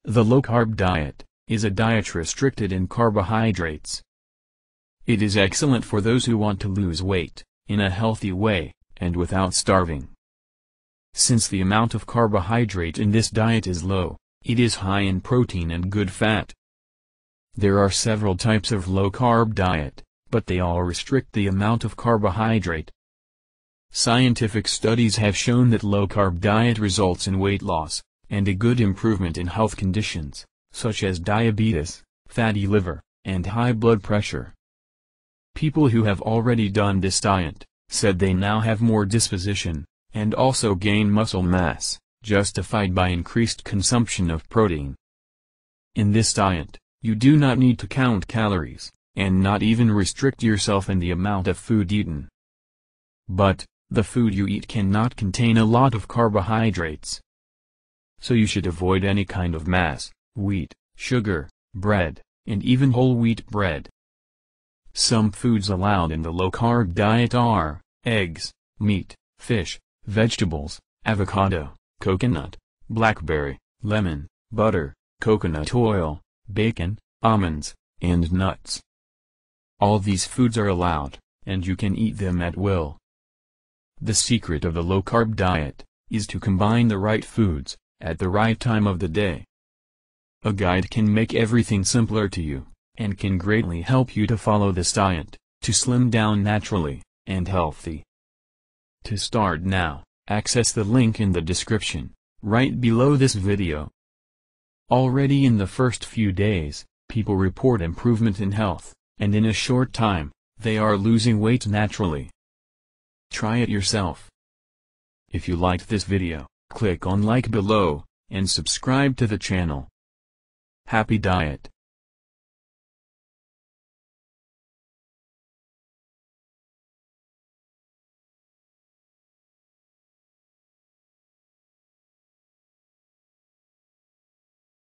The low-carb diet is a diet restricted in carbohydrates. It is excellent for those who want to lose weight, in a healthy way, and without starving. Since the amount of carbohydrate in this diet is low, it is high in protein and good fat. There are several types of low-carb diet, but they all restrict the amount of carbohydrate. Scientific studies have shown that low-carb diet results in weight loss, and a good improvement in health conditions, such as diabetes, fatty liver, and high blood pressure. People who have already done this diet said they now have more disposition, and also gain muscle mass, justified by increased consumption of protein. In this diet, you do not need to count calories, and not even restrict yourself in the amount of food eaten. But, the food you eat cannot contain a lot of carbohydrates. So you should avoid any kind of mass, wheat, sugar, bread, and even whole wheat bread. Some foods allowed in the low-carb diet are eggs, meat, fish, vegetables, avocado, coconut, blackberry, lemon, butter, coconut oil, bacon, almonds, and nuts. All these foods are allowed, and you can eat them at will. The secret of the low-carb diet is to combine the right foods at the right time of the day. A guide can make everything simpler to you, and can greatly help you to follow this diet, to slim down naturally and healthy. To start now, access the link in the description, right below this video. Already in the first few days, people report improvement in health, and in a short time, they are losing weight naturally. Try it yourself. If you liked this video, click on like below, and subscribe to the channel. Happy diet!